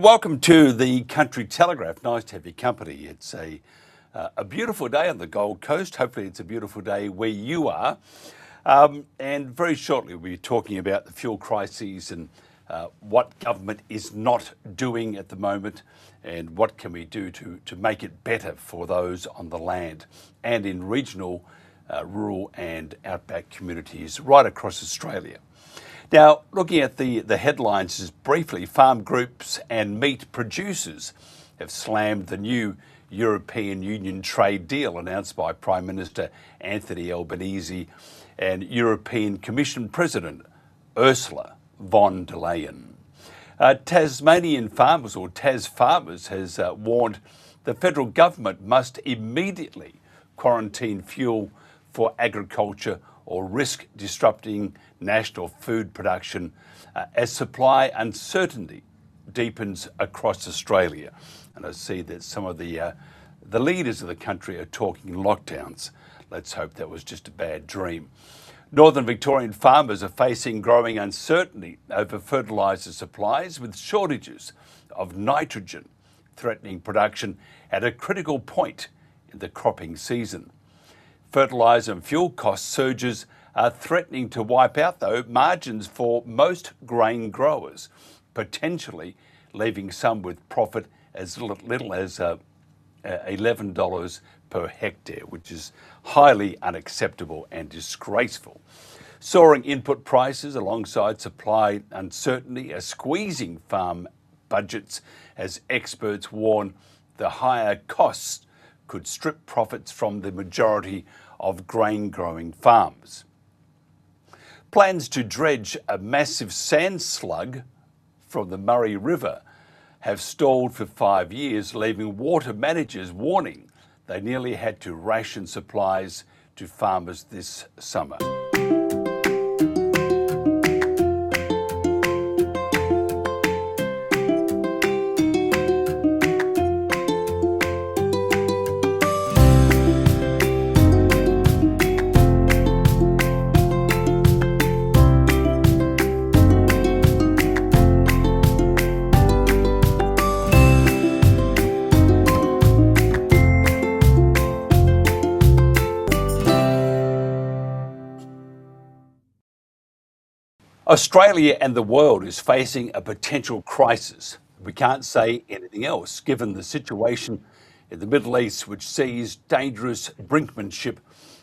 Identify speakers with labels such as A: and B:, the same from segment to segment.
A: and welcome to the Country Telegraph. Nice to have your company. It's a beautiful day on the Gold Coast. Hopefully it's a beautiful day where you are. And very shortly we'll be talking about the fuel crises and what government is not doing at the moment and what can we do to make it better for those on the land and in regional, rural and outback communities right across Australia. Now, looking at the headlines just briefly, farm groups and meat producers have slammed the new European Union trade deal announced by Prime Minister Anthony Albanese and European Commission President Ursula von der Leyen. Tasmanian farmers, or Tas Farmers, has warned the federal government must immediately quarantine fuel for agriculture or risk disrupting national food production as supply uncertainty deepens across Australia. And I see that some of the leaders of the country are talking lockdowns. Let's hope that was just a bad dream. Northern Victorian farmers are facing growing uncertainty over fertiliser supplies, with shortages of nitrogen threatening production at a critical point in the cropping season. Fertiliser and fuel cost surges are threatening to wipe out, though, margins for most grain growers, potentially leaving some with profit as little as $11 per hectare, which is highly unacceptable and disgraceful. Soaring input prices alongside supply uncertainty are squeezing farm budgets as experts warn the higher costs could strip profits from the majority of grain-growing farms. Plans to dredge a massive sand slug from the Murray River have stalled for 5 years, leaving water managers warning they nearly had to ration supplies to farmers this summer. Australia and the world is facing a potential crisis. We can't say anything else, given the situation in the Middle East, which sees dangerous brinkmanship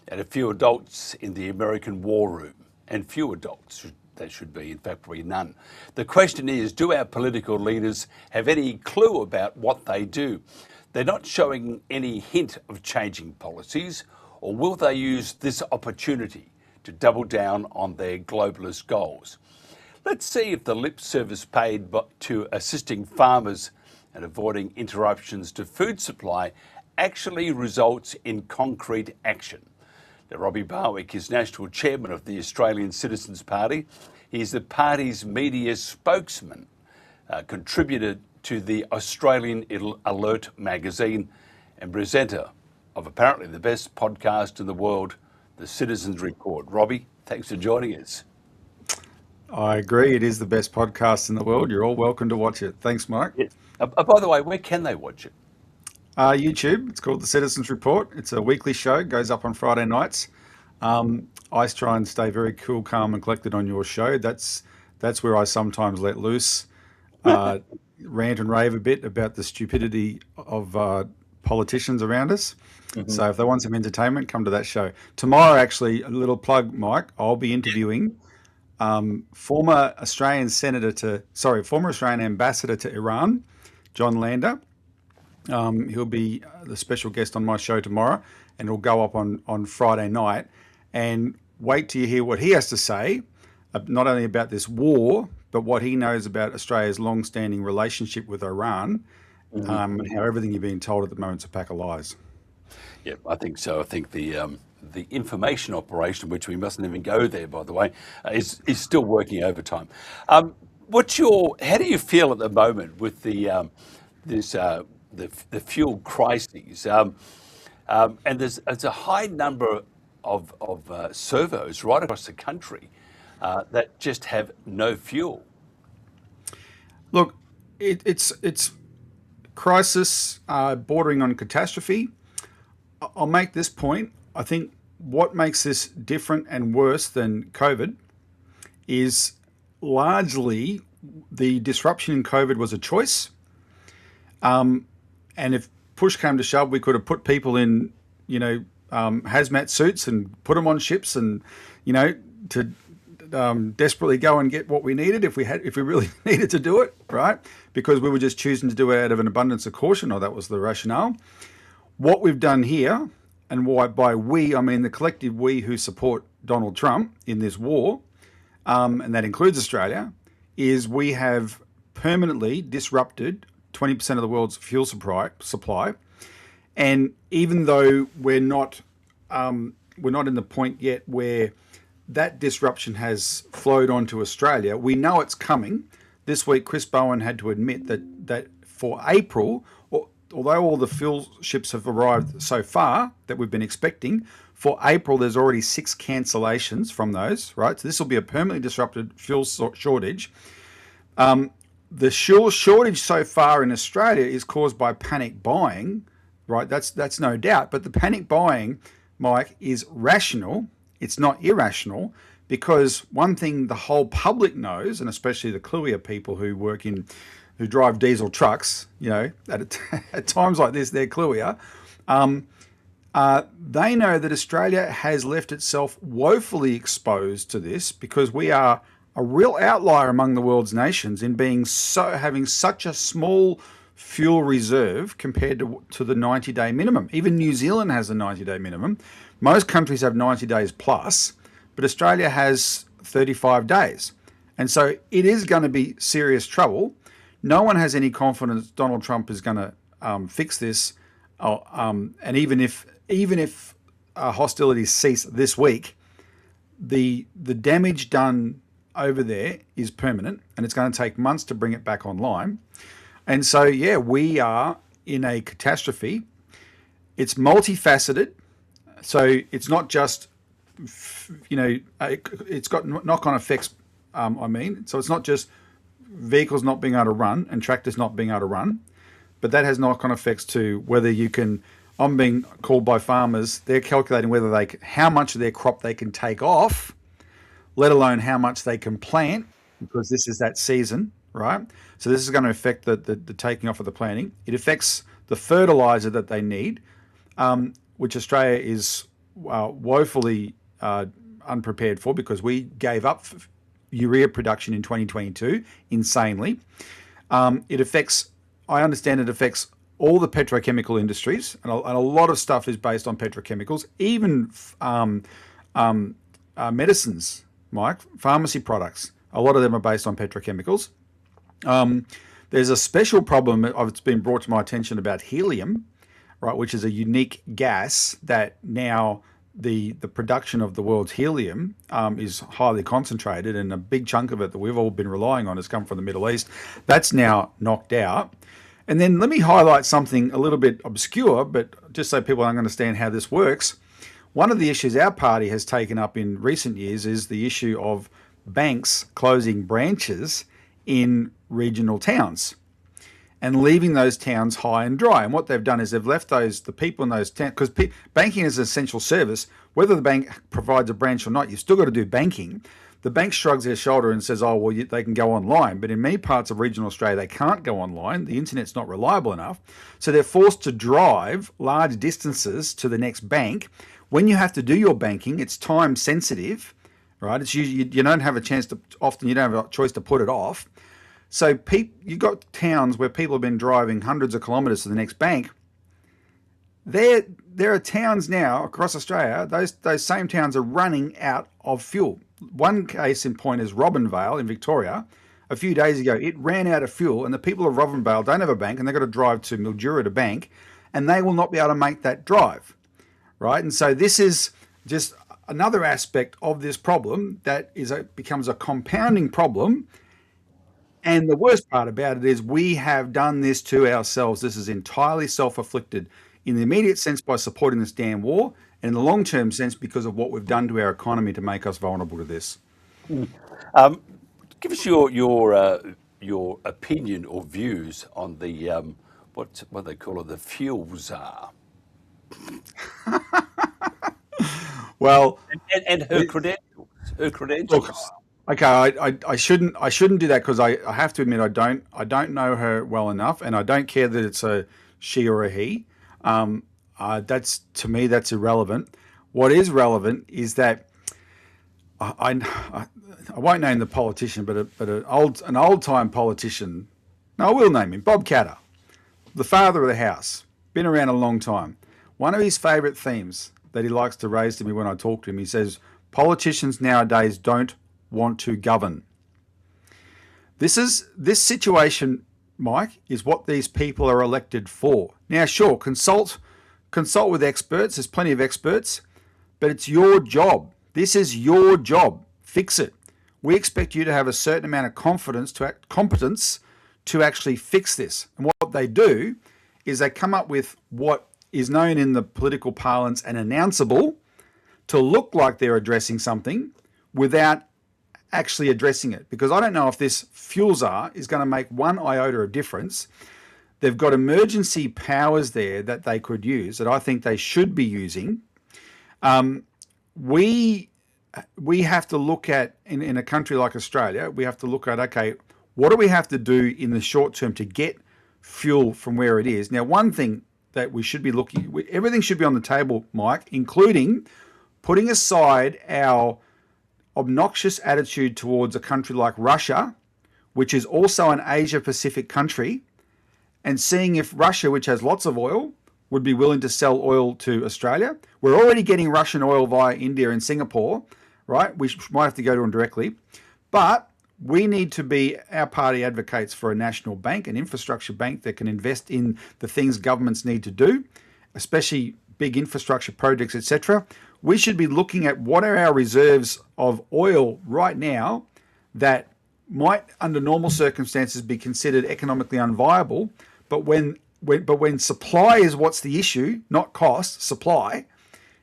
A: and a few adults in the American war room. And few adults, there should be, in fact, probably none. The question is, do our political leaders have any clue about what they do? They're not showing any hint of changing policies, or will they use this opportunity to double down on their globalist goals? Let's see if the lip service paid to assisting farmers and avoiding interruptions to food supply actually results in concrete action. Now, Robert Barwick is National Chairman of the Australian Citizens Party. He's the party's media spokesman, contributor to the Australian Alert magazine and presenter of apparently the best podcast in the world, The Citizens Report. Robbie, thanks for joining us.
B: I agree. It is the best podcast in the world. You're all welcome to watch it. Thanks, Mike.
A: Yes. By the way, where can they watch it?
B: YouTube. It's called The Citizens Report. It's a weekly show. Goes up on Friday nights. I try and stay very cool, calm and collected on your show. That's where I sometimes let loose, rant and rave a bit about the stupidity of politicians around us. Mm-hmm. So if they want some entertainment, come to that show. Tomorrow, actually, a little plug, Mike, I'll be interviewing former Australian ambassador to Iran, John Lander. He'll be the special guest on my show tomorrow, and it'll go up on Friday night. And wait till you hear what he has to say, not only about this war, but what he knows about Australia's long-standing relationship with Iran, and how everything you're being told at the moment is a pack of lies.
A: Yeah, I think so. I think the information operation, which we mustn't even go there, by the way, is still working overtime. How do you feel at the moment with the fuel crises? And there's a high number of servos right across the country that just have no fuel.
B: Look, it's crisis bordering on catastrophe. I'll make this point. I think what makes this different and worse than COVID is largely the disruption in COVID was a choice. And if push came to shove, we could have put people in, hazmat suits and put them on ships and, to desperately go and get what we needed if we really needed to do it, right? Because we were just choosing to do it out of an abundance of caution, or that was the rationale. What we've done here, and why by we, I mean the collective we who support Donald Trump in this war, and that includes Australia, is we have permanently disrupted 20% of the world's fuel supply. And even though we're not in the point yet where that disruption has flowed onto Australia, we know it's coming. This week, Chris Bowen had to admit that for April, although all the fuel ships have arrived so far that we've been expecting, for April there's already 6 cancellations from those, right? So this will be a permanently disrupted fuel shortage. The fuel shortage so far in Australia is caused by panic buying, right? That's no doubt. But the panic buying, Mike, is rational. It's not irrational, because one thing the whole public knows, and especially the cluier people who drive diesel trucks, at times like this, they're cluier. They know that Australia has left itself woefully exposed to this, because we are a real outlier among the world's nations in having such a small fuel reserve compared to the 90-day minimum. Even New Zealand has a 90-day minimum. Most countries have 90 days plus, but Australia has 35 days. And so it is going to be serious trouble. No one has any confidence Donald Trump is going to fix this. And even if hostilities cease this week, the damage done over there is permanent, and it's going to take months to bring it back online. And so, we are in a catastrophe. It's multifaceted. So it's not just, it's got knock-on effects, So it's not just vehicles not being able to run and tractors not being able to run, but that has knock-on effects to whether you can. I'm being called by farmers. They're calculating how much of their crop they can take off, let alone how much they can plant, because this is that season, right? So this is going to affect the taking off of the planting. It affects the fertiliser that they need, which Australia is woefully unprepared for, because we gave up urea production in 2022 insanely. I understand it affects all the petrochemical industries, and a lot of stuff is based on petrochemicals, even medicines, Mike, pharmacy products. A lot of them are based on petrochemicals. There's a special problem it's been brought to my attention about helium, right, which is a unique gas that now the production of the world's helium is highly concentrated, and a big chunk of it that we've all been relying on has come from the Middle East. That's now knocked out. And then let me highlight something a little bit obscure, but just so people understand how this works. One of the issues our party has taken up in recent years is the issue of banks closing branches in regional towns and leaving those towns high and dry. And what they've done is they've left the people in those towns, because banking is an essential service. Whether the bank provides a branch or not, you've still got to do banking. The bank shrugs their shoulder and says, they can go online. But in many parts of regional Australia, they can't go online. The internet's not reliable enough. So they're forced to drive large distances to the next bank. When you have to do your banking, it's time sensitive, right? It's usually, you don't have a chance to, often you don't have a choice to put it off. So you've got towns where people have been driving hundreds of kilometres to the next bank. There are towns now across Australia, those same towns are running out of fuel. One case in point is Robinvale in Victoria. A few days ago, it ran out of fuel, and the people of Robinvale don't have a bank, and they've got to drive to Mildura to bank, and they will not be able to make that drive, right? And so this is just another aspect of this problem that becomes a compounding problem. And the worst part about it is we have done this to ourselves. This is entirely self-afflicted, in the immediate sense by supporting this damn war, and in the long-term sense because of what we've done to our economy to make us vulnerable to this.
A: Give us your your opinion or views on the what they call it, the fuel czar,
B: Well,
A: and her credentials. Her
B: look,
A: credentials.
B: okay, I shouldn't do that because I have to admit I don't know her well enough, and I don't care that it's a she or a he. That's to me that's irrelevant. What is relevant is that I won't name the politician, but an old time politician. No, I will name him, Bob Catter, the father of the house, been around a long time. One of his favourite themes that he likes to raise to me when I talk to him, he says, politicians nowadays don't want to govern. This situation, Mike, is what these people are elected for. Now, sure, consult with experts. There's plenty of experts, but it's your job. This is your job. Fix it. We expect you to have a certain amount of competence to actually fix this. And what they do is they come up with what is known in the political parlance an announceable to look like they're addressing something without actually addressing it. Because I don't know if this fuel czar is going to make one iota of difference. They've got emergency powers there that they could use that I think they should be using. We have to look at, in a country like Australia, we have to look at, okay, what do we have to do in the short term to get fuel from where it is? Now, one thing that we should be everything should be on the table, Mike, including putting aside our obnoxious attitude towards a country like Russia, which is also an Asia Pacific country, and seeing if Russia, which has lots of oil, would be willing to sell oil to Australia. We're already getting Russian oil via India and Singapore, right? We might have to go to them directly. But we need to be, our party advocates for a national bank, an infrastructure bank that can invest in the things governments need to do, especially big infrastructure projects, etc. We should be looking at what are our reserves of oil right now that might, under normal circumstances, be considered economically unviable. But when supply is what's the issue, not cost, supply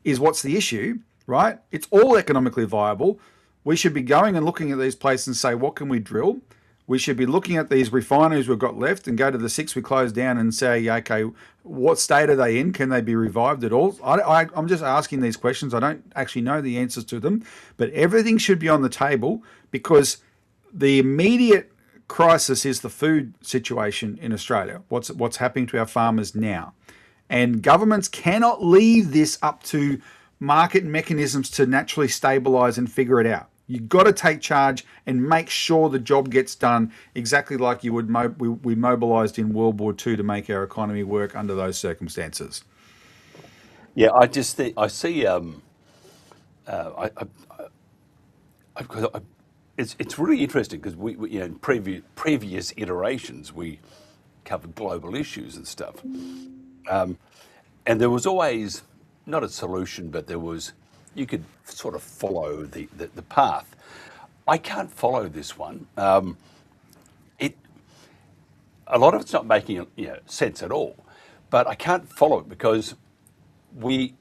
B: is what's the issue, right? It's all economically viable. We should be going and looking at these places and say, what can we drill? We should be looking at these refineries we've got left and go to the 6 we closed down and say, okay, what state are they in? Can they be revived at all? I'm just asking these questions. I don't actually know the answers to them, but everything should be on the table because the immediate crisis is the food situation in Australia. What's happening to our farmers now? And governments cannot leave this up to market mechanisms to naturally stabilise and figure it out. You've got to take charge and make sure the job gets done exactly like you would we mobilised in World War II to make our economy work under those circumstances.
A: Yeah, I just think I see. It's really interesting because we in previous iterations we covered global issues and stuff, and there was always not a solution, but you could sort of follow the path. I can't follow this one. A lot of it's not making sense at all, but I can't follow it because we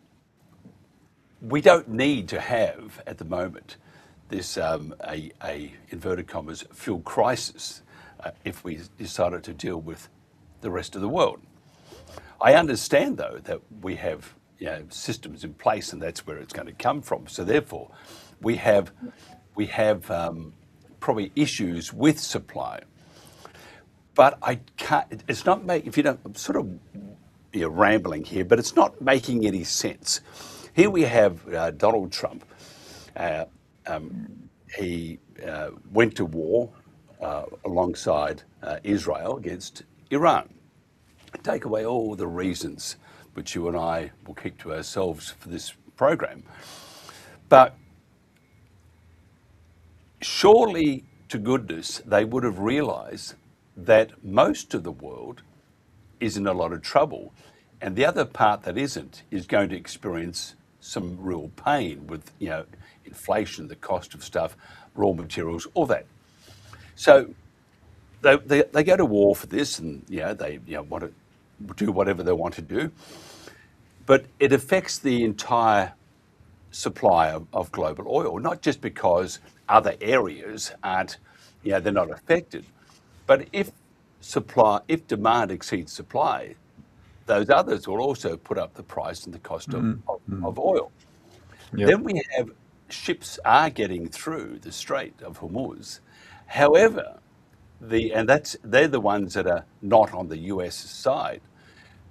A: don't need to have at the moment this a inverted commas fuel crisis if we decided to deal with the rest of the world. I understand though that we have systems in place, and that's where it's going to come from. So therefore, we have probably issues with supply. But I can't. It's not making. If you don't, I'm sort of rambling here, but it's not making any sense. Here we have Donald Trump. He went to war alongside Israel against Iran. Take away all the reasons which you and I will keep to ourselves for this program. But surely to goodness, they would have realised that most of the world is in a lot of trouble. And the other part that isn't is going to experience some real pain with, inflation, the cost of stuff, raw materials, all that. So they go to war for this, and they want to do whatever they want to do. But it affects the entire supply of global oil, not just because other areas aren't, they're not affected. But if demand exceeds supply, those others will also put up the price and the cost of oil.
B: Yep.
A: Then we have ships are getting through the Strait of Hormuz. However, they're the ones that are not on the US side,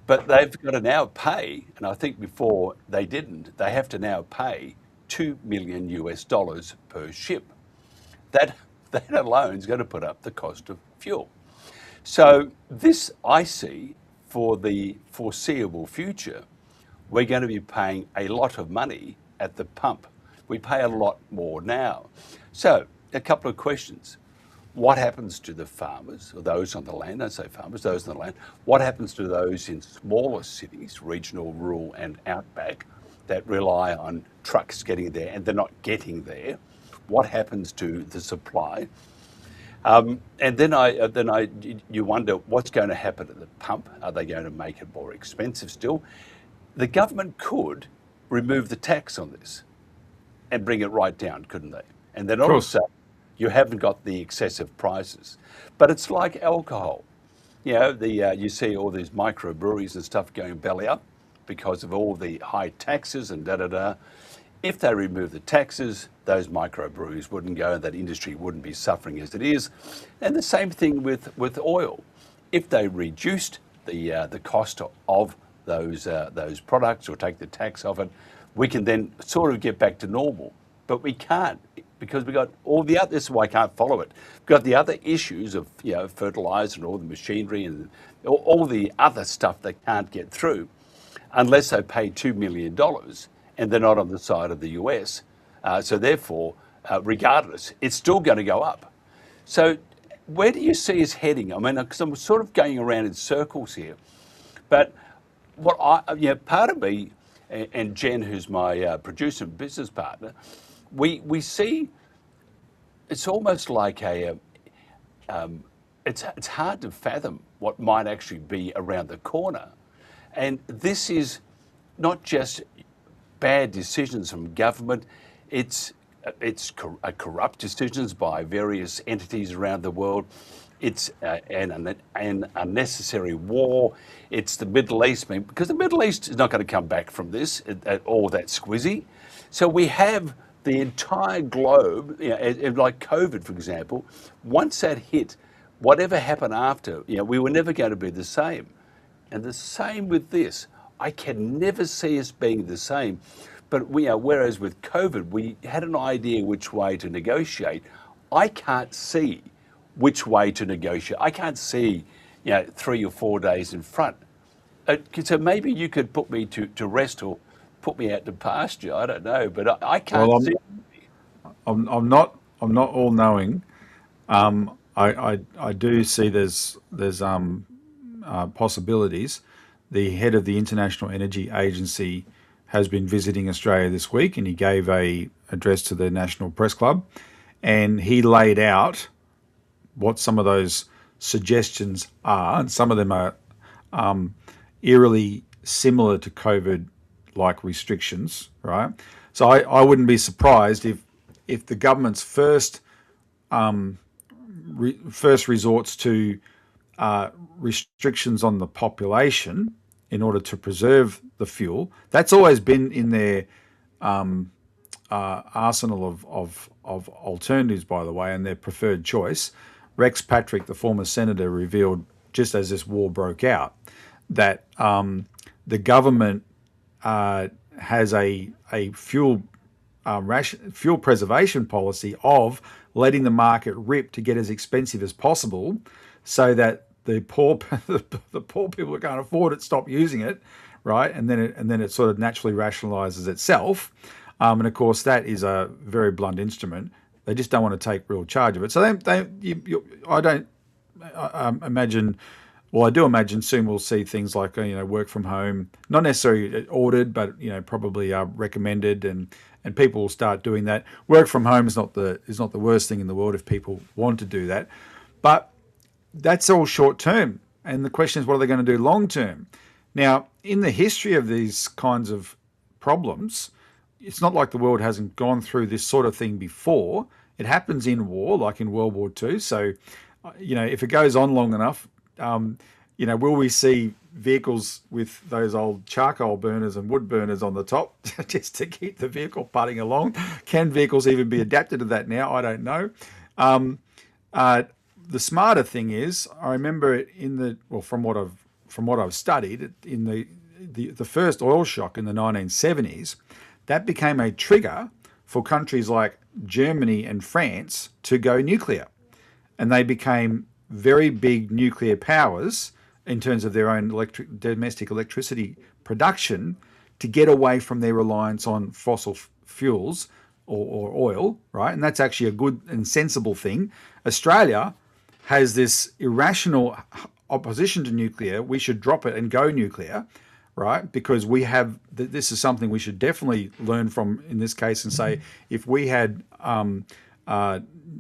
A: but they've got to now pay, and I think before they didn't, they have to now pay $2 million per ship. That that alone is going to put up the cost of fuel. So this I see for the foreseeable future, we're going to be paying a lot of money at the pump. We pay a lot more now. So a couple of questions. What happens to the farmers, or those on the land? Don't say farmers, those on the land. What happens to those in smaller cities, regional, rural, and outback, that rely on trucks getting there and they're not getting there? What happens to the supply? And you wonder what's going to happen at the pump. Are they going to make it more expensive still? The government could remove the tax on this and bring it right down, couldn't they? And then
B: Of course.
A: also, you haven't got the excessive prices. But it's like alcohol. You know, you see all these microbreweries and stuff going belly up because of all the high taxes and da-da-da. If they remove the taxes, those microbreweries wouldn't go and that industry wouldn't be suffering as it is. And the same thing with oil. If they reduced the cost of those products or take the tax off it, we can then sort of get back to normal. But we can't, because we've got all the other, this is why I can't follow it. We've got the other issues of, fertiliser and all the machinery and all the other stuff they can't get through unless they pay $2 million and they're not on the side of the US. So therefore, regardless, it's still going to go up. So where do you see us heading? I mean, because I'm sort of going around in circles here. But part of me, and Jen, who's my producer and business partner, we see it's almost like it's hard to fathom what might actually be around the corner. And this is not just bad decisions from government, it's corrupt decisions by various entities around the world. It's an unnecessary war. It's the Middle East, because the Middle East is not going to come back from this at all that squizzy. So we have the entire globe, like COVID, for example. Once that hit, whatever happened after, we were never going to be the same. And the same with this. I can never see us being the same. But whereas with COVID, we had an idea which way to negotiate. I can't see which way to negotiate. I can't see, 3 or 4 days in front. So maybe you could put me to rest or put me out to pasture. I don't know, but I can't
B: Well,
A: see.
B: I'm not all knowing. I do see there's possibilities. The head of the International Energy Agency has been visiting Australia this week, and he gave a address to the National Press Club, and he laid out what some of those suggestions are, and some of them are eerily similar to COVID-like restrictions, right? So I wouldn't be surprised if the government's first resorts to restrictions on the population in order to preserve the fuel. That's always been in their arsenal of alternatives, by the way, and their preferred choice. Rex Patrick, the former senator, revealed just as this war broke out that the government has a fuel preservation policy of letting the market rip to get as expensive as possible, so that the poor people who can't afford it stop using it, right? And then it sort of naturally rationalizes itself. And of course, that is a very blunt instrument. They just don't want to take real charge of it. So I imagine. Well, I do imagine soon we'll see things like work from home, not necessarily ordered, but probably recommended, and people will start doing that. Work from home is not the worst thing in the world if people want to do that, but that's all short term. And the question is, what are they going to do long term? Now, in the history of these kinds of problems, it's not like the world hasn't gone through this sort of thing before. It happens in war, like in World War II. So if it goes on long enough, will we see vehicles with those old charcoal burners and wood burners on the top just to keep the vehicle putting along? Can vehicles even be adapted to that now? I don't know. The smarter thing is, I remember from what I've studied, in the first oil shock in the 1970s, that became a trigger for countries like Germany and France to go nuclear, and they became very big nuclear powers in terms of their own domestic electricity production, to get away from their reliance on fossil fuels or oil, right? And that's actually a good and sensible thing. Australia has this irrational opposition to nuclear. We should drop it and go nuclear, right? Because this is something we should definitely learn from in this case, and say, if we had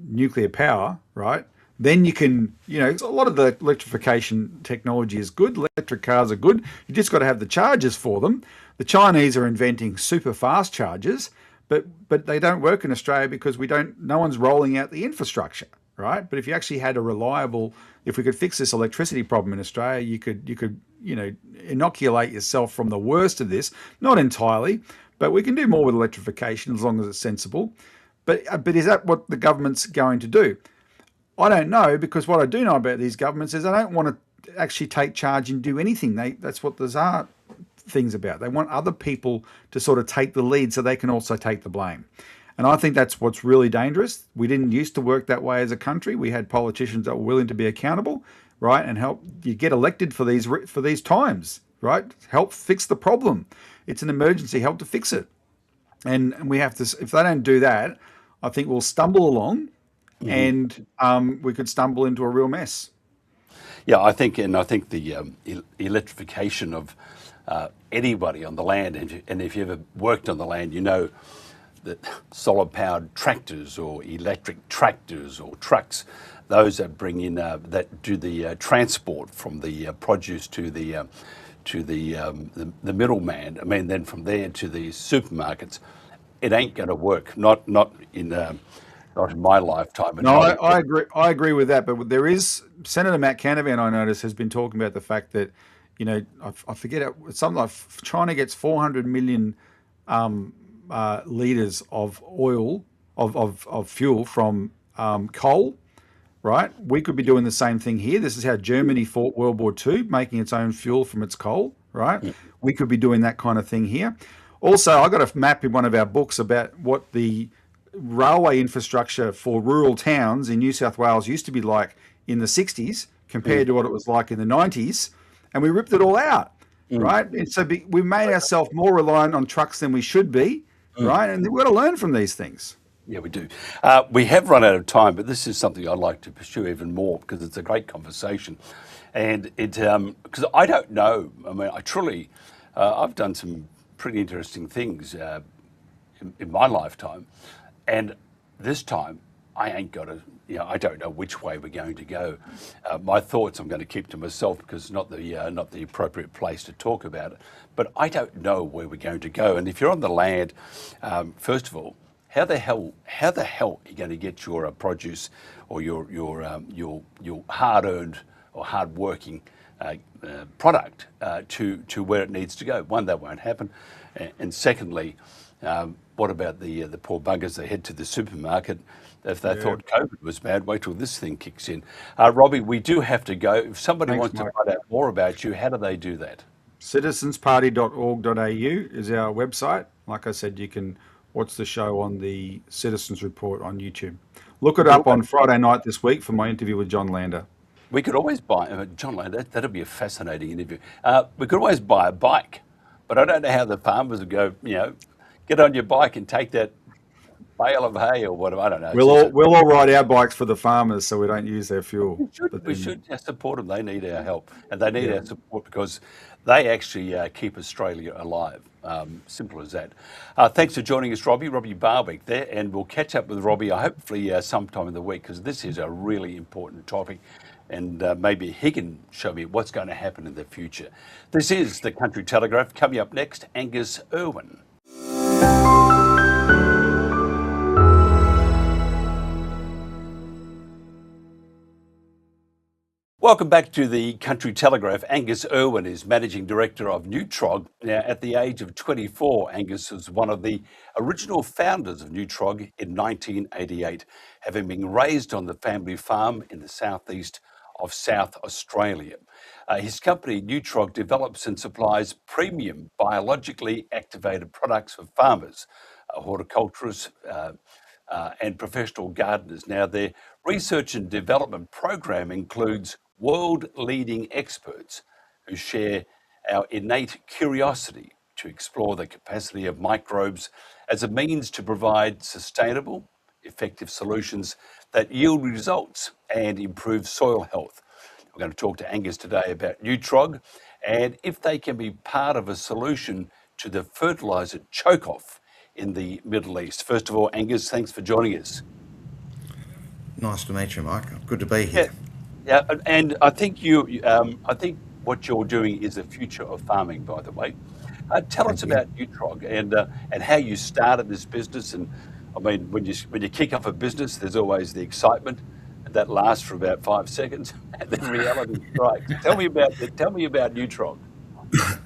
B: nuclear power, right, then you can, a lot of the electrification technology is good. Electric cars are good. You just got to have the chargers for them. The Chinese are inventing super fast chargers, but they don't work in Australia because no one's rolling out the infrastructure, right? But if you actually had if we could fix this electricity problem in Australia, you could inoculate yourself from the worst of this. Not entirely, but we can do more with electrification as long as it's sensible. But is that what the government's going to do? I don't know, because what I do know about these governments is they don't want to actually take charge and do anything. That's what the Tsar thing's about. They want other people to sort of take the lead so they can also take the blame. And I think that's what's really dangerous. We didn't used to work that way as a country. We had politicians that were willing to be accountable, right, and help you get elected for these times, right? Help fix the problem. It's an emergency. Help to fix it. And we have to. If they don't do that, I think we'll stumble along. And we could stumble into a real mess.
A: Yeah, I think the electrification of anybody on the land, and if you ever worked on the land, you know that solar-powered tractors or electric tractors or trucks, those that bring in that do the transport from the produce to the middleman. I mean, then from there to the supermarkets, it ain't going to work. Not in my lifetime.
B: No, I agree. I agree with that. But there is Senator Matt Canavan, I notice, has been talking about the fact that, I forget something like China gets 400 million liters of oil of fuel from coal. Right? We could be doing the same thing here. This is how Germany fought World War II, making its own fuel from its coal. Right? Yeah. We could be doing that kind of thing here. Also, I got a map in one of our books about what the railway infrastructure for rural towns in New South Wales used to be like in the 60s compared to what it was like in the 90s, and we ripped it all out, right? And so we made ourselves more reliant on trucks than we should be, right? And we've got to learn from these things.
A: Yeah, we do. We have run out of time, but this is something I'd like to pursue even more because it's a great conversation. And because I don't know, I mean, I truly, I've done some pretty interesting things in my lifetime. And this time, I ain't got to, I don't know which way we're going to go. My thoughts I'm going to keep to myself because it's not the appropriate place to talk about it. But I don't know where we're going to go. And if you're on the land, first of all, how the hell are you going to get your produce or your hard-earned or hard-working product to where it needs to go? One, that won't happen. And secondly, what about the poor buggers that head to the supermarket? If they thought COVID was bad, wait till this thing kicks in. Robbie, we do have to go. If somebody wants to find out more about you, how do they do that?
B: Citizensparty.org.au is our website. Like I said, you can watch the show on the Citizens Report on YouTube. Look it up on Friday night this week for my interview with John Lander.
A: We could always buy, John Lander, that'd be a fascinating interview. We could always buy a bike, but I don't know how the farmers would go, get on your bike and take that bale of hay or whatever. I don't know.
B: We'll all ride our bikes for the farmers so we don't use their fuel.
A: We should support them. They need our help, and they need our support because they actually keep Australia alive. Simple as that. Thanks for joining us, Robbie Barwick there, and we'll catch up with Robbie hopefully sometime in the week because this is a really important topic. And maybe he can show me what's going to happen in the future. This is the Country Telegraph. Coming up next, Angus Irwin. Welcome back to the Country Telegraph. Angus Irwin is Managing Director of Neutrog. Now, at the age of 24, Angus was one of the original founders of Neutrog in 1988, having been raised on the family farm in the southeast of South Australia. His company, Neutrog, develops and supplies premium biologically activated products for farmers, horticulturists, and professional gardeners. Now, their research and development program includes world-leading experts who share our innate curiosity to explore the capacity of microbes as a means to provide sustainable, effective solutions that yield results and improve soil health. We're going to talk to Angus today about Neutrog and if they can be part of a solution to the fertiliser choke-off in the Middle East. First of all, Angus, thanks for joining us.
C: Nice to meet you, Mike. Good to be
A: Yeah,
C: here.
A: yeah, and I think I think what you're doing is the future of farming. By the way, tell us
C: Thank you.
A: about Neutrog and how you started this business. And I mean, when you kick off a business, there's always the excitement, and that lasts for about 5 seconds, and then reality strikes. Tell me about Neutrog.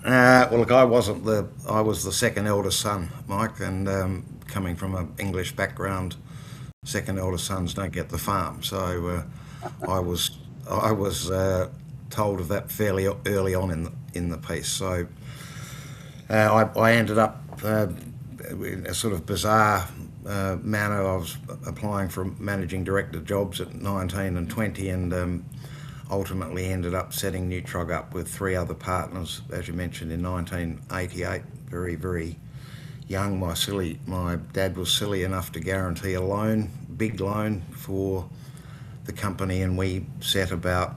C: Well, look, I was the second eldest son, Mike, and coming from an English background, second eldest sons don't get the farm. So I was told of that fairly early on in the piece. So I ended up in a sort of bizarre manner. I was applying for managing director jobs at 19 and 20, and ultimately ended up setting Neutrog up with three other partners, as you mentioned, in 1988. Very, very young. My dad was silly enough to guarantee a loan, big loan for the company, and we set about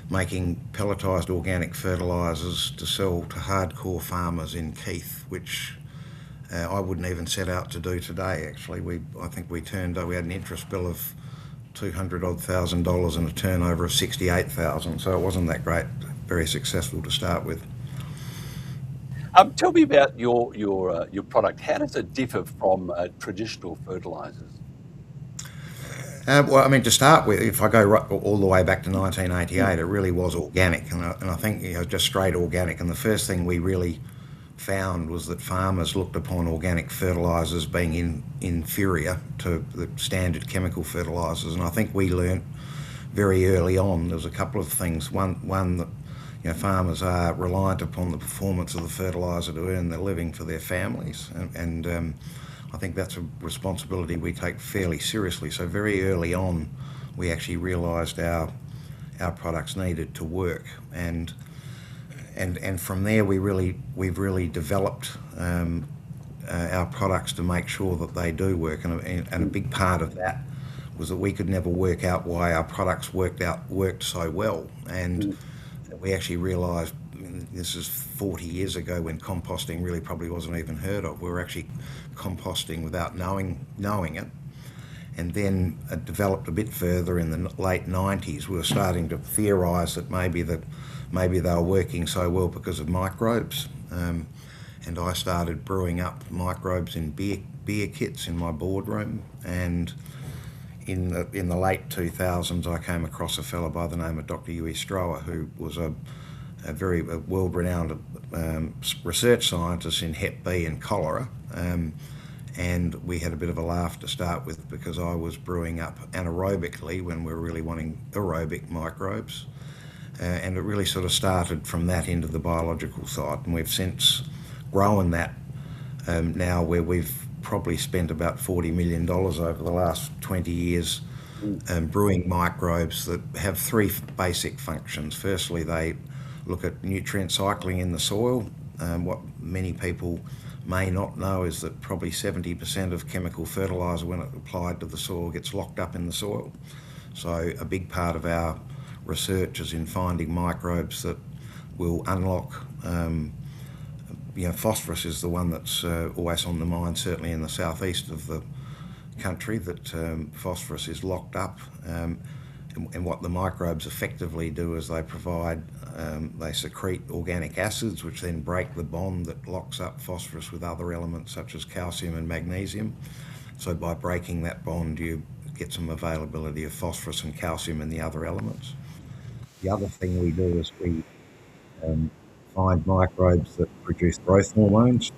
C: making pelletised organic fertilisers to sell to hardcore farmers in Keith, which I wouldn't even set out to do today. Actually, I think we had an interest bill of $200,000 and a turnover of 68,000. So it wasn't that great. Very successful to start with.
A: Tell me about your product. How does it differ from traditional fertilisers?
C: Well, I mean, to start with, if I go all the way back to 1988, it really was organic, and I think just straight organic. And the first thing we really found was that farmers looked upon organic fertilisers being inferior to the standard chemical fertilisers, and I think we learnt very early on. There was a couple of things. One that farmers are reliant upon the performance of the fertiliser to earn their living for their families, and I think that's a responsibility we take fairly seriously. So very early on, we actually realised our products needed to work, and from there we've really developed our products to make sure that they do work, and a big part of that was that we could never work out why our products worked so well, and we actually realised, this is 40 years ago when composting really probably wasn't even heard of. We were actually composting without knowing it, and then it developed a bit further in the late 90s. We were starting to theorise that maybe they were working so well because of microbes, and I started brewing up microbes in beer kits in my boardroom. And in the late 2000s, I came across a fellow by the name of Dr. Huey Strower, who was a very world-renowned research scientist in Hep B and cholera. And we had a bit of a laugh to start with, because I was brewing up anaerobically when we were really wanting aerobic microbes. And it really sort of started from that into the biological side, and we've since grown that now, where we've probably spent about $40 million over the last 20 years brewing microbes that have three basic functions. Firstly, they look at nutrient cycling in the soil. What many people may not know is that probably 70% of chemical fertiliser, when it applied to the soil, gets locked up in the soil. So a big part of our research is in finding microbes that will unlock, phosphorus is the one that's always on the mind, certainly in the southeast of the country, that phosphorus is locked up. And what the microbes effectively do is they secrete organic acids, which then break the bond that locks up phosphorus with other elements such as calcium and magnesium. So by breaking that bond, you get some availability of phosphorus and calcium and the other elements. the other thing we do is we um, find microbes that produce growth hormones,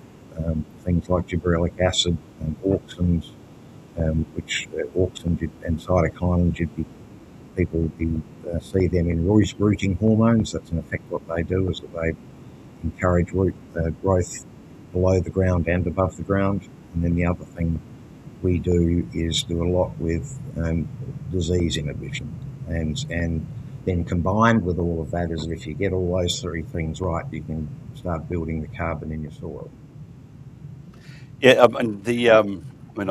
C: things like gibberellic acid and auxins, which auxins and cytokinins, people would be see them in rooting hormones. That's in effect what they do, is that they encourage root growth below the ground and above the ground. And then the other thing we do is do a lot with disease inhibition, and then combined with all of that is if you get all those three things right, you can start building the carbon in your soil.
A: Yeah, and I mean,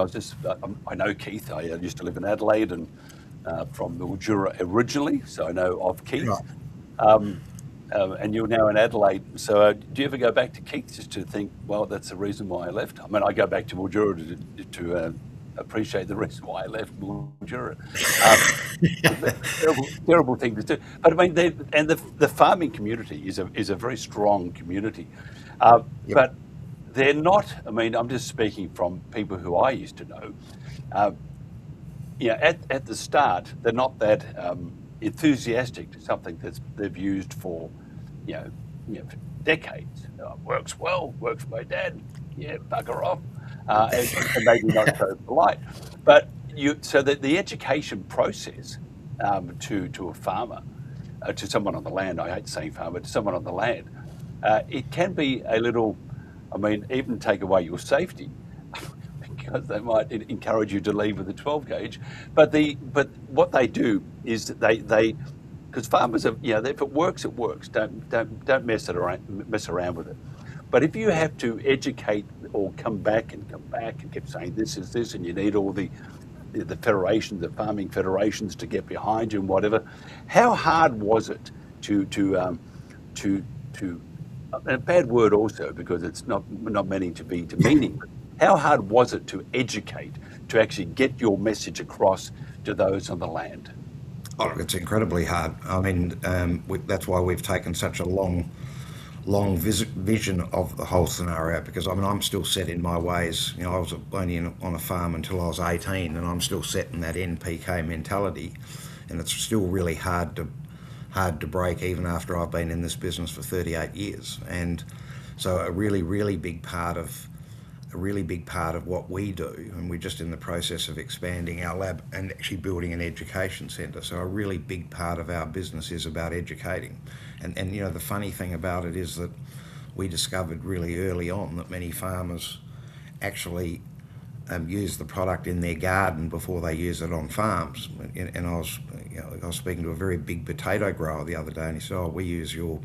A: I know Keith. I used to live in Adelaide and from Mildura originally, so I know of Keith.
C: Right.
A: And you're now in Adelaide. So do you ever go back to Keith just to think, well, that's the reason why I left? I mean, I go back to Mildura to appreciate the reason why I left Mildura. Terrible thing to do. But I mean, the farming community is a very strong community.
C: Yep.
A: But they're not, I mean, I'm just speaking from people who I used to know. At the start, they're not that enthusiastic to something that they've used for, for decades. Works well, works for my dad. Yeah, bugger off. And maybe not so polite. But so that the education process to a farmer, to someone on the land, I hate saying farmer, to someone on the land, it can be a little, I mean, even take away your safety, because they might encourage you to leave with a 12 gauge. But what they do is that they because farmers are, if it works, it works. Don't mess around with it. But if you have to educate or come back and keep saying this is this, and you need all the federations, the farming federations to get behind you and whatever, how hard was it to and a bad word also, because it's not meaning to be demeaning, but how hard was it to educate, to actually get your message across to those on the land?
C: Oh, it's incredibly hard. I mean, that's why we've taken such a long vision of the whole scenario, because I mean, I'm still set in my ways. I was only on a farm until I was 18, and I'm still set in that NPK mentality, and it's still really hard to break, even after I've been in this business for 38 years. And so a really big part of what we do, and we're just in the process of expanding our lab and actually building an education centre. So a really big part of our business is about educating. And the funny thing about it is that we discovered really early on that many farmers actually use the product in their garden before they use it on farms. And I was speaking to a very big potato grower the other day, and he said, "Oh, we use your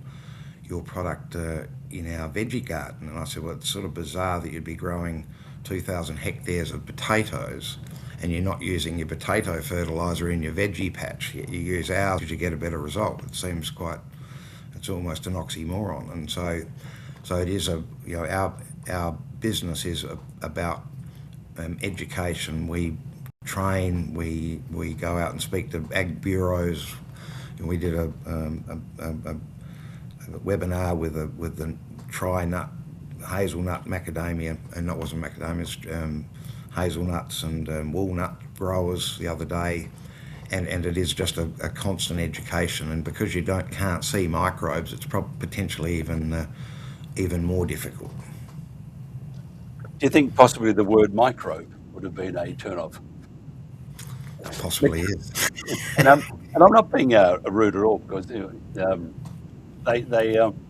C: product in our veggie garden." And I said, "Well, it's sort of bizarre that you'd be growing 2,000 hectares of potatoes and you're not using your potato fertiliser in your veggie patch. You use ours because you get a better result." It seems it's almost an oxymoron. And so it is our business is about education. We train, we go out and speak to ag bureaus. We did a webinar with the hazelnut macadamia, and that wasn't macadamias, hazelnuts and walnut growers the other day, and it is just a constant education. And because you can't see microbes, it's potentially even more difficult.
A: Do you think possibly the word microbe would have been a turn-off?
C: It possibly is.
A: And I'm not being rude at all, because they're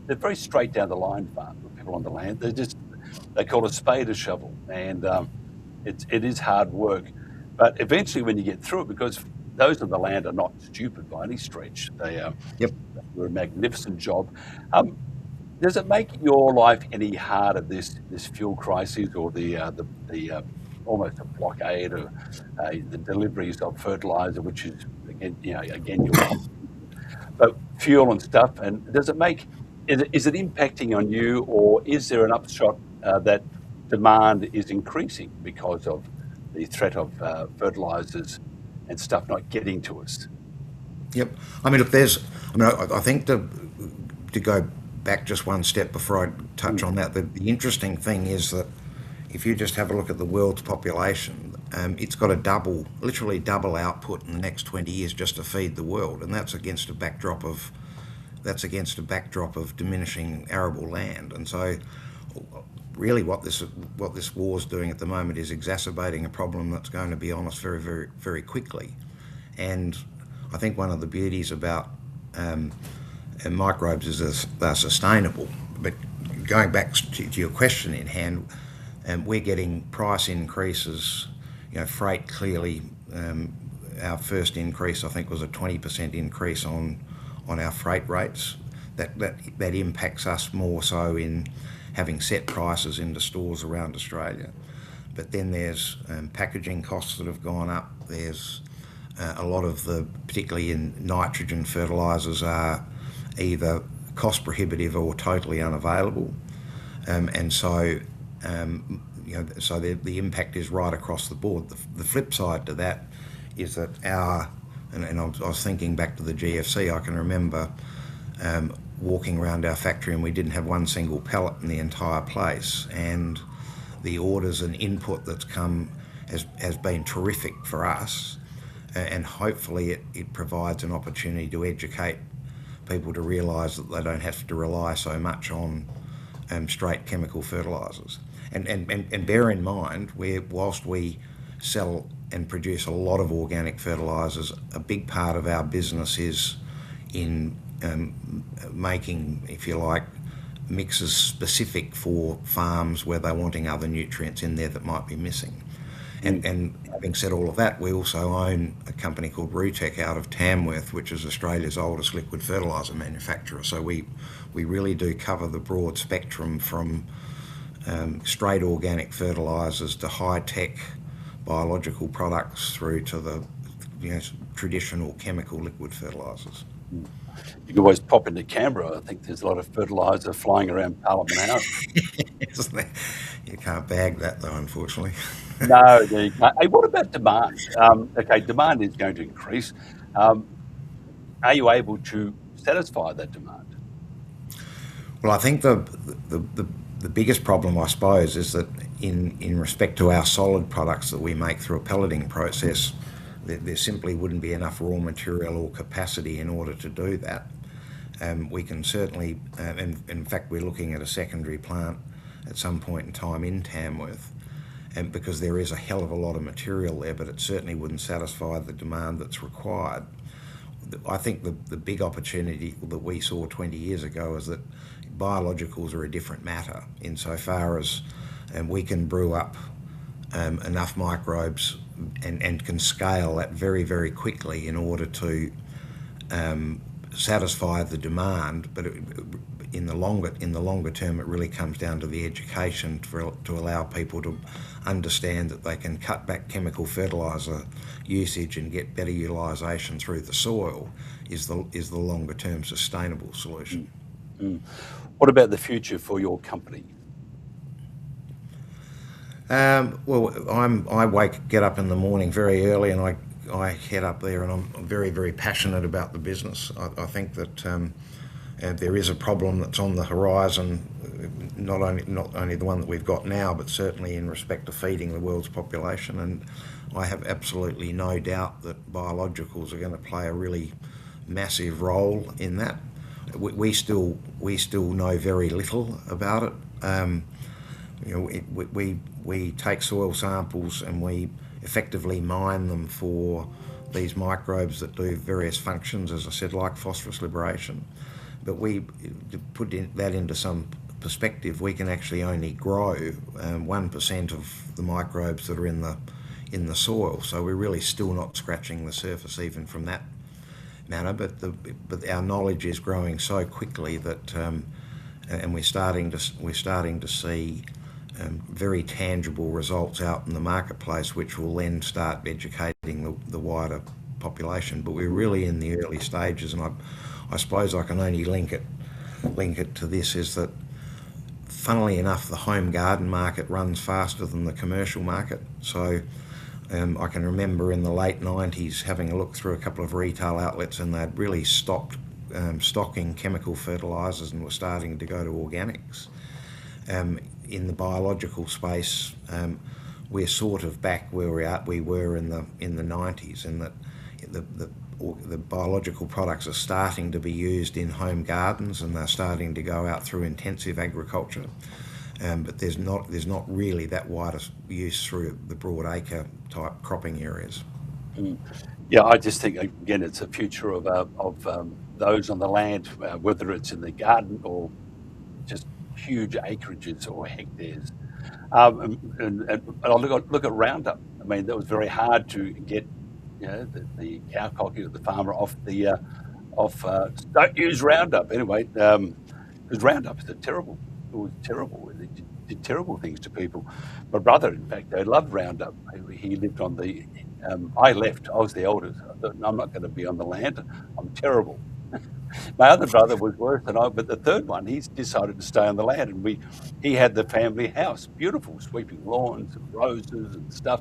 A: very straight down the line, people on the land. They call a spade a shovel, and it is hard work. But eventually, when you get through it, because those on the land are not stupid by any stretch, they do a magnificent job. Does it make your life any harder, this fuel crisis, or the almost a blockade, or the deliveries of fertiliser, which is again but fuel and stuff? And does it is it impacting on you, or is there an upshot that demand is increasing because of the threat of fertilisers and stuff not getting to us?
C: Yep. I mean, I think to go back just one step before I touch on that, the interesting thing is that if you just have a look at the world's population, it's got to literally double output in the next 20 years just to feed the world, and that's against a backdrop of diminishing arable land. And so, really, what this war's doing at the moment is exacerbating a problem that's going to be on us very, very, very quickly. And I think one of the beauties about microbes is they're sustainable. But going back to your question in hand, we're getting price increases. Freight clearly, our first increase I think was a 20% increase on our freight rates. That impacts us more so in having set prices into stores around Australia. But then there's packaging costs that have gone up. There's a lot of particularly in nitrogen fertilisers, are either cost prohibitive or totally unavailable, and so the impact is right across the board. The flip side to that is that I was thinking back to the GFC. I can remember walking around our factory and we didn't have one single pellet in the entire place, and the orders and input that's come has been terrific for us, and hopefully it provides an opportunity to educate people to realise that they don't have to rely so much on straight chemical fertilisers. And bear in mind, whilst we sell and produce a lot of organic fertilisers, a big part of our business is in making, if you like, mixes specific for farms where they're wanting other nutrients in there that might be missing. And having said all of that, we also own a company called Rutec out of Tamworth, which is Australia's oldest liquid fertiliser manufacturer. So we really do cover the broad spectrum from straight organic fertilisers to high-tech biological products through to the traditional chemical liquid fertilisers.
A: You can always pop into Canberra. I think there's a lot of fertiliser flying around Parliament House.
C: Isn't there? You can't bag that though, unfortunately.
A: No, you can't. Hey, what about demand? Okay, demand is going to increase. Are you able to satisfy that demand?
C: Well, I think the biggest problem, I suppose, is that in respect to our solid products that we make through a pelleting process, there simply wouldn't be enough raw material or capacity in order to do that. We can certainly, and in fact, we're looking at a secondary plant at some point in time in Tamworth, and because there is a hell of a lot of material there, but it certainly wouldn't satisfy the demand that's required. I think the big opportunity that we saw 20 years ago is that biologicals are a different matter insofar as we can brew up enough microbes and can scale that very, very quickly in order to satisfy the demand. But in the longer term, it really comes down to the education to allow people to understand that they can cut back chemical fertiliser usage and get better utilisation through the soil is the longer term sustainable solution.
A: What about the future for your company?
C: Well, I get up in the morning very early and I head up there, and I'm very, very passionate about the business. I think that there is a problem that's on the horizon, not only the one that we've got now, but certainly in respect to feeding the world's population. And I have absolutely no doubt that biologicals are going to play a really massive role in that. We still know very little about it. We take soil samples and we effectively mine them for these microbes that do various functions, as I said, like phosphorus liberation. But to put that into some perspective, we can actually only grow 1% of the microbes that are in the soil. So we're really still not scratching the surface even from that manner. But our knowledge is growing so quickly that, and we're starting to see very tangible results out in the marketplace, which will then start educating the wider population. But we're really in the early stages, and I suppose I can only link it to this, is that funnily enough the home garden market runs faster than the commercial market. So I can remember in the late 90s having a look through a couple of retail outlets, and they'd really stopped stocking chemical fertilisers and were starting to go to organics. In the biological space, we're sort of back where we were in the 90s, in that the biological products are starting to be used in home gardens, and they're starting to go out through intensive agriculture. But there's not really that wide use through the broad acre type cropping areas.
A: Yeah, I just think again it's a future of those on the land, whether it's in the garden or just huge acreages or hectares. And I look at Roundup. I mean, that was very hard to get, the cow cocking of the farmer off the don't use Roundup anyway, because Roundup is terrible. It was terrible. It did terrible things to people. My brother, in fact, they loved Roundup. He lived on the. I left. I was the eldest. I thought, I'm not going to be on the land. I'm terrible. My other brother was worse than I, but the third one, he's decided to stay on the land, and he had the family house, beautiful, sweeping lawns and roses and stuff.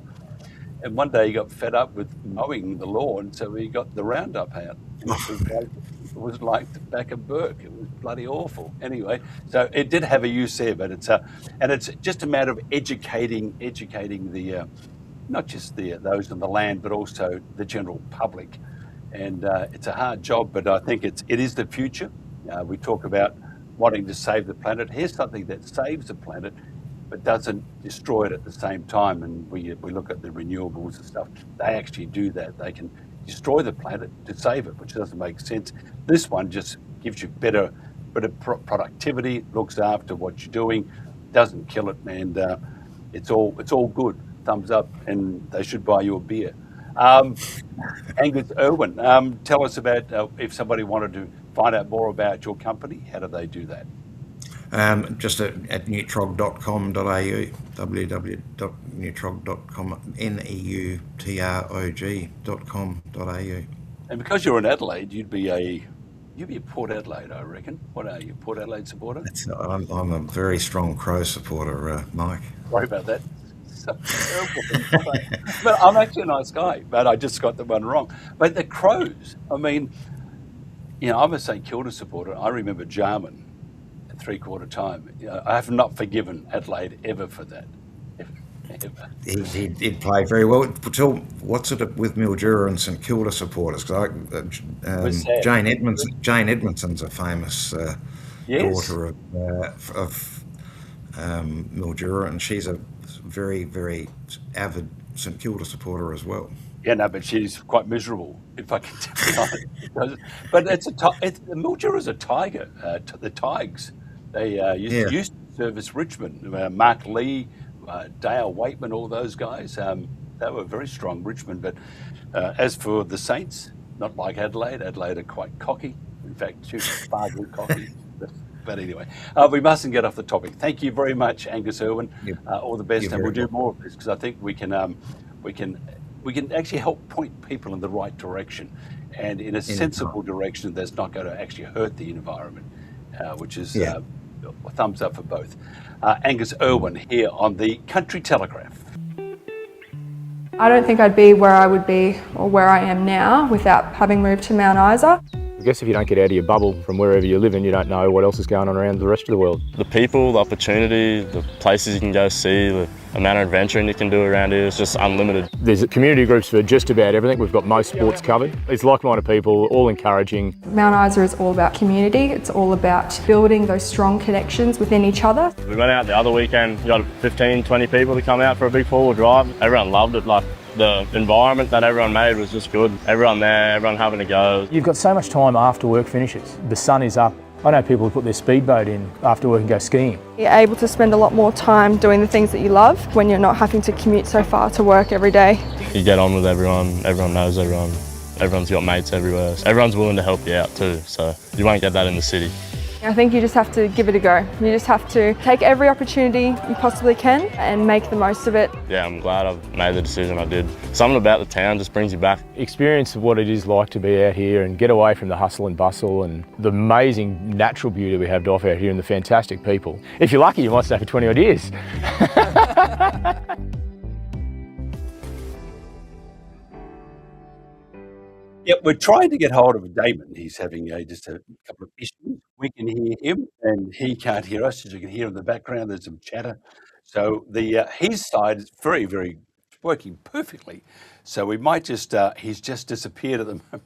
A: And one day he got fed up with mowing the lawn, so he got the Roundup out. It was like the back of Burke. It was bloody awful. Anyway, so it did have a use there, but it's just a matter of educating the not just those on the land, but also the general public. And it's a hard job, but I think it is the future. We talk about wanting to save the planet. Here's something that saves the planet, but doesn't destroy it at the same time. And we look at the renewables and stuff. They actually do that. They can destroy the planet to save it, which doesn't make sense. This one just gives you better productivity, looks after what you're doing, doesn't kill it, and it's all good. Thumbs up, and they should buy you a beer. Angus Irwin, tell us about if somebody wanted to find out more about your company, how do they do that?
C: Just at neutrog.com.au, www.neutrog.com, neutrog.com.au.
A: And because you're in Adelaide, you'd be a Port Adelaide, I reckon. What are you, Port Adelaide supporter?
C: I'm a very strong Crow supporter, Mike.
A: Sorry about that. So terrible. But I'm actually a nice guy, but I just got the one wrong. But the Crows, I mean, I'm a St Kilda supporter. I remember Jarman at three-quarter time. I have not forgiven Adelaide ever for that. Ever.
C: He did play very well. What's it with Mildura and St Kilda supporters? Because Jane Edmondson's a famous daughter of Mildura, and she's a very, very avid St Kilda supporter as well.
A: Yeah, no, but she's quite miserable, if I can tell you. But Mildura is a tiger. The Tigers, they used to service Richmond. Mark Lee, Dale Waitman, all those guys, they were very strong, Richmond. But as for the Saints, not like Adelaide. Adelaide are quite cocky. In fact, too far too cocky. But anyway, we mustn't get off the topic. Thank you very much, Angus Irwin. All the best, and we'll do more of this because I think we can actually help point people in the right direction, and in a sensible direction that's not going to actually hurt the environment, which is a thumbs up for both. Angus Irwin here on the Country Telegraph.
D: I don't think I'd be where I would be or where I am now without having moved to Mount Isa.
E: I guess if you don't get out of your bubble from wherever you live in, you don't know what else is going on around the rest of the world.
F: The people, the opportunity, the places you can go see, the amount of adventuring you can do around here is just unlimited.
E: There's community groups for just about everything. We've got most sports covered. It's like-minded people, all encouraging.
D: Mount Isa is all about community. It's all about building those strong connections within each other.
F: We went out the other weekend, we got 15, 20 people to come out for a big four-wheel drive. Everyone loved it. The environment that everyone made was just good. Everyone there, everyone having a go.
G: You've got so much time after work finishes. The sun is up. I know people who put their speedboat in after work and go skiing.
D: You're able to spend a lot more time doing the things that you love when you're not having to commute so far to work every day.
F: You get on with everyone, everyone knows everyone, everyone's got mates everywhere. Everyone's willing to help you out too, so you won't get that in the city.
D: I think you just have to give it a go. You just have to take every opportunity you possibly can and make the most of it.
F: Yeah, I'm glad I've made the decision I did. Something about the town just brings you back.
E: Experience what it is like to be out here and get away from the hustle and bustle and the amazing natural beauty we have to offer out here and the fantastic people. If you're lucky, you might stay for 20 odd years.
A: Yeah, we're trying to get hold of Damon. He's having just a couple of issues. We can hear him and he can't hear us. As you can hear in the background, there's some chatter. So the his side is very, very working perfectly. So we might just he's just disappeared at the moment.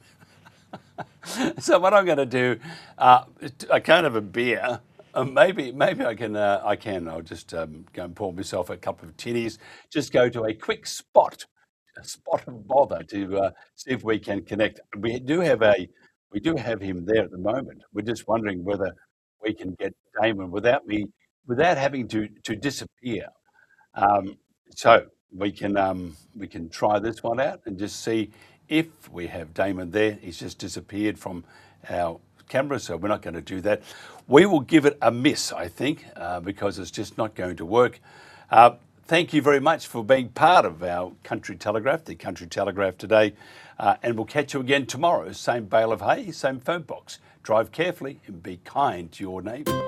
A: So what I'm going to do, I can't have a beer. Maybe I can. I can. I'll just go and pour myself a cup of tinnies. Just go to a quick spot, a spot of bother to see if we can connect. We do have him there at the moment. We're just wondering whether we can get Damon without having to disappear. So we can try this one out and just see if we have Damon there. He's just disappeared from our camera, so we're not going to do that. We will give it a miss, I think, because it's just not going to work. Thank you very much for being part of our Country Telegraph, the Country Telegraph today, and we'll catch you again tomorrow. Same bale of hay, same phone box. Drive carefully and be kind to your neighbour.